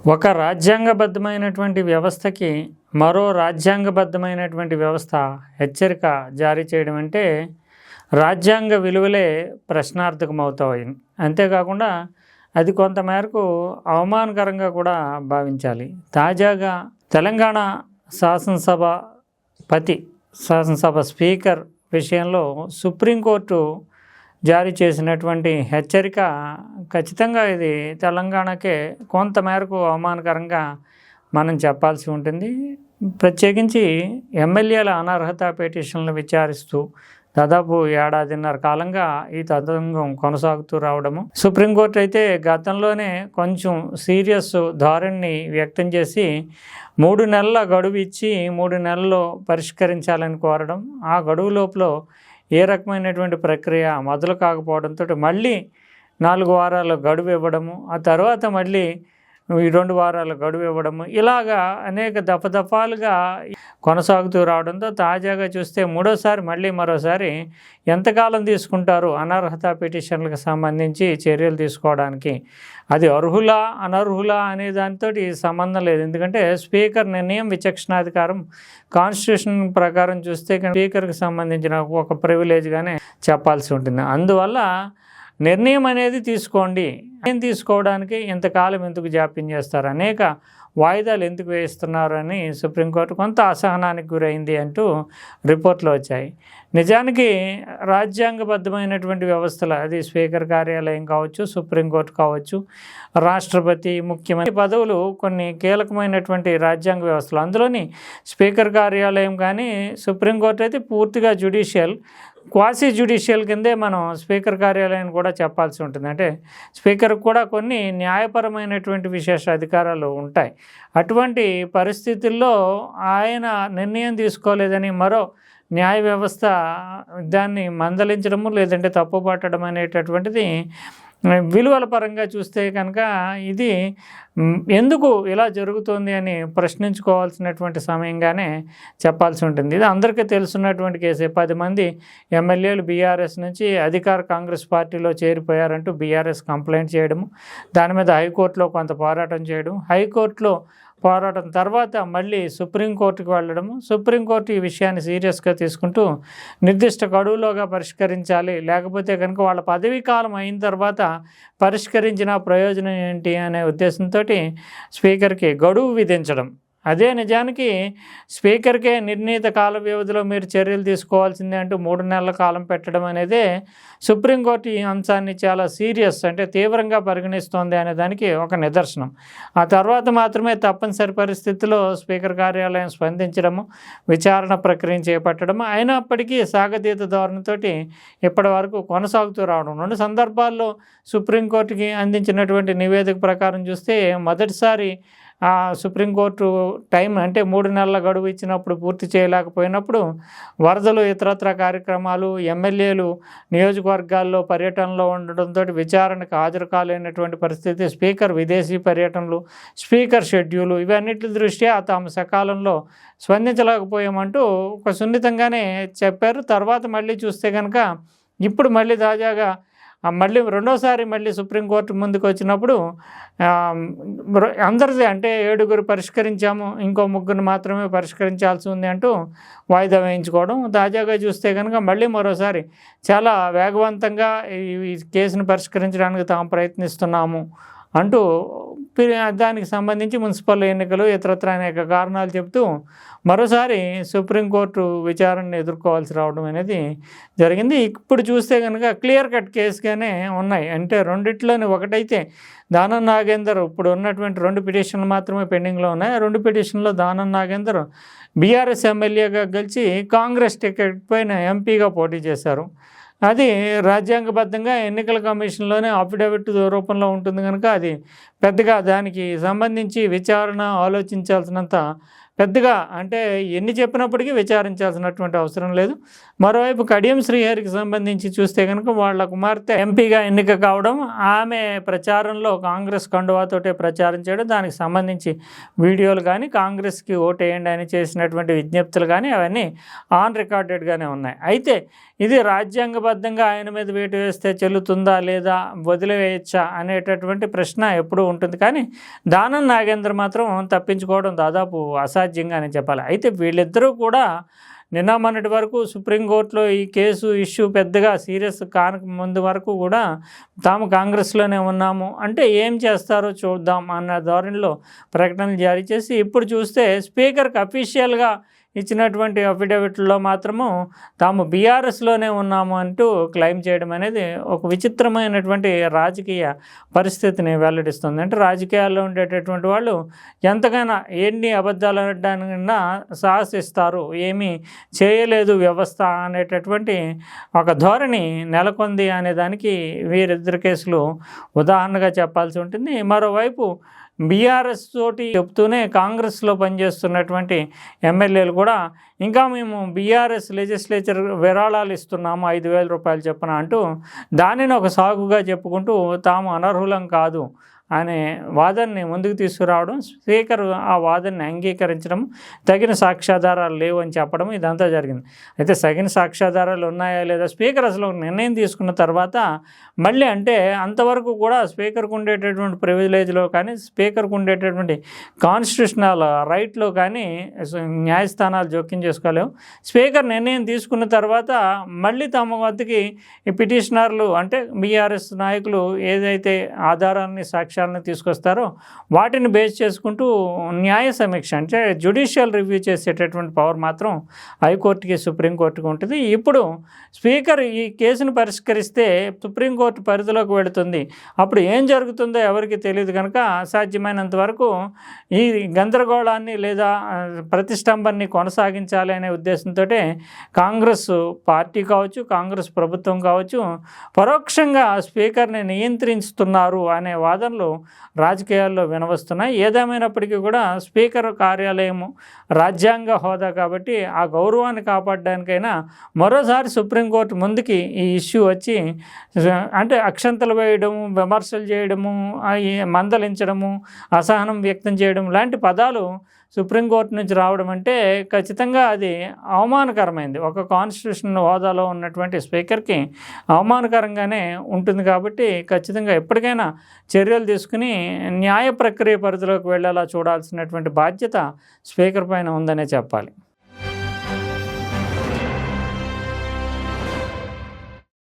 ఒక రాజ్యాంగబద్ధమైనటువంటి వ్యవస్థకి మరో రాజ్యాంగబద్ధమైనటువంటి వ్యవస్థ హెచ్చరిక జారీ చేయడం అంటే రాజ్యాంగ విలువలే ప్రశ్నార్థకమవుతాయి. అంతేకాకుండా అది కొంతమేరకు అవమానకరంగా కూడా భావించాలి. తాజాగా తెలంగాణ శాసనసభ స్పీకర్ విషయంలో సుప్రీంకోర్టు జారీ చేసినటువంటి హెచ్చరిక ఖచ్చితంగా ఇది తెలంగాణకే కొంతమేరకు అవమానకరంగా మనం చెప్పాల్సి ఉంటుంది. ప్రత్యేకించి ఎమ్మెల్యేల అనర్హత పిటిషన్లను విచారిస్తూ దాదాపు ఏడాదిన్నర కాలంగా ఈ తతంగం కొనసాగుతూ రావడము. సుప్రీంకోర్టు అయితే గతంలోనే కొంచెం సీరియస్ ధోరణిని వ్యక్తం చేసి 3 నెలల గడువు ఇచ్చి 3 నెలల్లో పరిష్కరించాలని కోరడం, ఆ గడువు లోపల ఏ రకమైనటువంటి ప్రక్రియ మొదలు కాకపోవడంతో మళ్ళీ 4 వారాల గడువు ఇవ్వడము, ఆ తర్వాత మళ్ళీ ఈ 2 వారాల గడువు ఇవ్వడము, ఇలాగా అనేక దఫాలుగా కొనసాగుతూ రావడంతో తాజాగా చూస్తే మరోసారి ఎంతకాలం తీసుకుంటారు అనర్హత పిటిషన్లకు సంబంధించి చర్యలు తీసుకోవడానికి, అది అర్హులా అనర్హులా అనే దానితో సంబంధం లేదు. ఎందుకంటే స్పీకర్ నిర్ణయం విచక్షణాధికారం, కాన్స్టిట్యూషన్ ప్రకారం చూస్తే స్పీకర్కి సంబంధించిన ఒక ప్రివిలేజ్గానే చెప్పాల్సి ఉంటుంది. అందువల్ల నిర్ణయం అనేది తీసుకోండి, తీసుకోవడానికి ఇంతకాలం ఎందుకు జాప్యం చేస్తారు, అనేక వాయిదాలు ఎందుకు వేస్తున్నారు అని సుప్రీంకోర్టు కొంత అసహనానికి గురైంది అంటూ రిపోర్ట్లు వచ్చాయి. నిజానికి రాజ్యాంగబద్ధమైనటువంటి వ్యవస్థలు, అది స్పీకర్ కార్యాలయం కావచ్చు, సుప్రీంకోర్టు కావచ్చు, రాష్ట్రపతి, ముఖ్యమంత్రి పదవులు కొన్ని కీలకమైనటువంటి రాజ్యాంగ వ్యవస్థలు. అందులోని స్పీకర్ కార్యాలయం కానీ సుప్రీంకోర్టు అయితే పూర్తిగా జ్యుడిషియల్, క్వాసీ జ్యుడిషియల్ కిందే మనం స్పీకర్ కార్యాలయాన్ని కూడా చెప్పాల్సి ఉంటుంది. అంటే స్పీకర్కి కూడా కొన్ని న్యాయపరమైనటువంటి విశేష అధికారాలు ఉంటాయి. అటువంటి పరిస్థితుల్లో ఆయన నిర్ణయం తీసుకోలేదని మరో న్యాయ వ్యవస్థ దాన్ని మందలించడము లేదంటే తప్పుపట్టడం అనేటటువంటిది విలువల పరంగా చూస్తే కనుక ఇది ఎందుకు ఇలా జరుగుతుంది అని ప్రశ్నించుకోవాల్సినటువంటి సమయంగానే చెప్పాల్సి ఉంటుంది. ఇది అందరికీ తెలుసున్నటువంటి కేసే. 10 మంది ఎమ్మెల్యేలు బీఆర్ఎస్ నుంచి అధికార కాంగ్రెస్ పార్టీలో చేరిపోయారంటూ బీఆర్ఎస్ కంప్లైంట్ చేయడము, దాని మీద హైకోర్టులో కొంత పోరాటం చేయడం, హైకోర్టులో పోరాటం తర్వాత మళ్ళీ సుప్రీంకోర్టుకు వెళ్ళడము, సుప్రీంకోర్టు ఈ విషయాన్ని సీరియస్గా తీసుకుంటూ నిర్దిష్ట గడువులోగా పరిష్కరించాలి, లేకపోతే కనుక వాళ్ళ పదవీ కాలం అయిన తర్వాత పరిష్కరించిన ప్రయోజనం ఏంటి అనే ఉద్దేశంతో స్పీకర్కి గడువు విధించడం. అదే నిజానికి స్పీకర్కే నిర్ణీత కాల వ్యవధిలో మీరు చర్యలు తీసుకోవాల్సిందే అంటూ 3 నెలల కాలం పెట్టడం అనేదే సుప్రీంకోర్టు ఈ అంశాన్ని చాలా సీరియస్, అంటే తీవ్రంగా పరిగణిస్తోంది అనే దానికి ఒక నిదర్శనం. ఆ తర్వాత మాత్రమే తప్పనిసరి పరిస్థితుల్లో స్పీకర్ కార్యాలయం స్పందించడము, విచారణ ప్రక్రియను చేపట్టడము, అయినప్పటికీ సాగతీత ధోరణితో ఇప్పటి వరకు కొనసాగుతూ రావడం. 2 సందర్భాల్లో సుప్రీంకోర్టుకి అందించినటువంటి నివేదిక ప్రకారం చూస్తే మొదటిసారి సుప్రీంకోర్టు టైం అంటే 3 నెలల గడువు ఇచ్చినప్పుడు పూర్తి చేయలేకపోయినప్పుడు వరదలు, ఇతరత్ర కార్యక్రమాలు, ఎమ్మెల్యేలు నియోజకవర్గాల్లో పర్యటనలో ఉండడంతో విచారణకు హాజరు కాలేనటువంటి పరిస్థితి, స్పీకర్ విదేశీ పర్యటనలు, స్పీకర్ షెడ్యూలు, ఇవన్నిటి దృష్ట్యా తాము సకాలంలో స్పందించలేకపోయామంటూ ఒక సున్నితంగానే చెప్పారు. తర్వాత మళ్ళీ చూస్తే కనుక ఇప్పుడు మళ్ళీ తాజాగా మళ్ళీ రెండోసారి మళ్ళీ సుప్రీంకోర్టు ముందుకు వచ్చినప్పుడు అందరిది అంటే 7 పరిష్కరించాము, ఇంకో 3 మాత్రమే పరిష్కరించాల్సి ఉంది అంటూ వాయిదా వేయించుకోవడం. తాజాగా చూస్తే కనుక మళ్ళీ మరోసారి చాలా వేగవంతంగా ఈ కేసును పరిష్కరించడానికి తాము ప్రయత్నిస్తున్నాము అంటూ దానికి సంబంధించి మున్సిపల్ ఎన్నికలు, ఇతరత్ర అనేక కారణాలు చెబుతూ మరోసారి సుప్రీంకోర్టు విచారణను ఎదుర్కోవాల్సి రావడం అనేది జరిగింది. ఇప్పుడు చూస్తే కనుక క్లియర్ కట్ కేసుగానే ఉన్నాయి. అంటే రెండిట్లోని ఒకటైతే దానం నాగేందర్, ఇప్పుడు ఉన్నటువంటి 2 పిటిషన్లు మాత్రమే పెండింగ్లో ఉన్నాయి. ఆ 2 పిటిషన్లో దానం నాగేందర్ బీఆర్ఎస్ ఎమ్మెల్యేగా గెలిచి కాంగ్రెస్ టికెట్ పైన ఎంపీగా పోటీ చేశారు. అది రాజ్యాంగబద్ధంగా ఎన్నికల కమిషన్లోనే అఫిడవిట్ రూపంలో ఉంటుంది కనుక అది పెద్దగా దానికి సంబంధించి విచారణ ఆలోచించాల్సినంత పెద్దగా అంటే ఎన్ని చెప్పినప్పటికీ విచారించాల్సినటువంటి అవసరం లేదు. మరోవైపు కడియం శ్రీహరికి సంబంధించి చూస్తే కనుక వాళ్ళ కుమార్తె ఎంపీగా ఎన్నిక కావడం, ఆమె ప్రచారంలో కాంగ్రెస్ కండువాతోటే ప్రచారం చేయడం, దానికి సంబంధించి వీడియోలు కానీ, కాంగ్రెస్కి ఓటేయండి అని చేసినటువంటి విజ్ఞప్తులు కానీ అవన్నీ ఆన్ రికార్డెడ్గానే ఉన్నాయి. అయితే ఇది రాజ్యాంగబద్ధంగా ఆయన మీద వేటు వేస్తే చెల్లుతుందా లేదా, వదిలివేయచ్చా అనేటటువంటి ప్రశ్న ఎప్పుడూ ఉంటుంది. కానీ దానం నాగేంద్ర మాత్రం తప్పించుకోవడం దాదాపు అసాధ్యంగానే చెప్పాలి. అయితే వీళ్ళిద్దరూ కూడా నిన్న మొన్నటి వరకు సుప్రీంకోర్టులో ఈ కేసు ఇష్యూ పెద్దగా సీరియస్ కానక ముందు వరకు కూడా తాము కాంగ్రెస్లోనే ఉన్నాము, అంటే ఏం చేస్తారో చూద్దాం అన్న ధోరణిలో ప్రకటనలు జారీ చేసి, ఇప్పుడు చూస్తే స్పీకర్కి అఫీషియల్గా ఇచ్చినటువంటి అఫిడవిట్లో మాత్రము తాము బీఆర్ఎస్లోనే ఉన్నాము అంటూ క్లెయిమ్ చేయడం అనేది ఒక విచిత్రమైనటువంటి రాజకీయ పరిస్థితిని వెల్లడిస్తుంది. అంటే రాజకీయాల్లో ఉండేటటువంటి వాళ్ళు ఎంతకైనా ఎన్ని అబద్ధాలు అనడానికైనా సాహసిస్తారు, ఏమీ చేయలేదు వ్యవస్థ అనేటటువంటి ఒక ధోరణి నెలకొంది అనేదానికి వీరిద్దరి కేసులు ఉదాహరణగా చెప్పాల్సి ఉంటుంది. మరోవైపు బీఆర్ఎస్ తోటి చెప్తూనే కాంగ్రెస్లో పనిచేస్తున్నటువంటి ఎమ్మెల్యేలు కూడా ఇంకా మేము బీఆర్ఎస్ లెజిస్లేచర్ విరాళాలు ఇస్తున్నాము 5,000 రూపాయలు చొప్పున అంటూ దానిని ఒక సాగుగా చెప్పుకుంటూ తాము అనర్హులం కాదు అనే వాదనని ముందుకు తీసుకురావడం, స్పీకర్ ఆ వాదనని అంగీకరించడం, తగిన సాక్ష్యాధారాలు లేవు అని చెప్పడం, ఇదంతా జరిగింది. అయితే తగిన సాక్ష్యాధారాలు ఉన్నాయా లేదా, స్పీకర్ అసలు నిర్ణయం తీసుకున్న తర్వాత మళ్ళీ అంటే అంతవరకు కూడా స్పీకర్కు ఉండేటటువంటి ప్రివిలేజ్లో కానీ, స్పీకర్కు ఉండేటటువంటి కాన్స్టిట్యూషనల్ రైట్లో కానీ న్యాయస్థానాలు జోక్యం చేసుకోలేవు. స్పీకర్ నిర్ణయం తీసుకున్న తర్వాత మళ్ళీ తమ వద్దకి ఈ పిటిషనర్లు అంటే బీఆర్ఎస్ నాయకులు ఏదైతే ఆధారాన్ని సాక్ష్యాలను తీసుకొస్తారో వాటిని బేస్ చేసుకుంటూ న్యాయ సమీక్ష అంటే జ్యుడిషియల్ రివ్యూ చేసేటటువంటి పవర్ మాత్రం హైకోర్టుకి, సుప్రీంకోర్టుకి ఉంటుంది. ఇప్పుడు స్పీకర్ ఈ కేసును పరిష్కరిస్తే సుప్రీంకోర్టు పరిధిలోకి వెళుతుంది. అప్పుడు ఏం జరుగుతుందో ఎవరికి తెలియదు కనుక సాధ్యమైనంత వరకు ఈ గందరగోళాన్ని లేదా ప్రతిష్టంభనని కొనసాగించాలి అనే ఉద్దేశంతో కాంగ్రెస్ పార్టీ కావచ్చు, కాంగ్రెస్ ప్రభుత్వం కావచ్చు పరోక్షంగా స్పీకర్ని నియంత్రిస్తున్నారు అనే వాదనలు రాజకీయాల్లో వినవస్తున్నాయి. ఏదేమైనప్పటికీ కూడా స్పీకర్ కార్యాలయము రాజ్యాంగ హోదా కాబట్టి ఆ గౌరవాన్ని కాపాడడానికైనా మరోసారి సుప్రీంకోర్టు ముందుకి ఈ ఇష్యూ వచ్చి అంటే అక్షంతలు వేయడము, విమర్శలు చేయడము, మందలించడము, అసహనం వ్యక్తం చేయడం లాంటి పదాలు సుప్రీంకోర్టు నుంచి రావడం అంటే ఖచ్చితంగా అది అవమానకరమైంది. ఒక కాన్స్టిట్యూషన్ హోదాలో ఉన్నటువంటి స్పీకర్కి అవమానకరంగానే ఉంటుంది. కాబట్టి ఖచ్చితంగా ఎప్పటికైనా చర్యలు తీసుకుని న్యాయ ప్రక్రియ పరిధిలోకి వెళ్ళేలా చూడాల్సినటువంటి బాధ్యత స్పీకర్ పైన ఉందనే చెప్పాలి.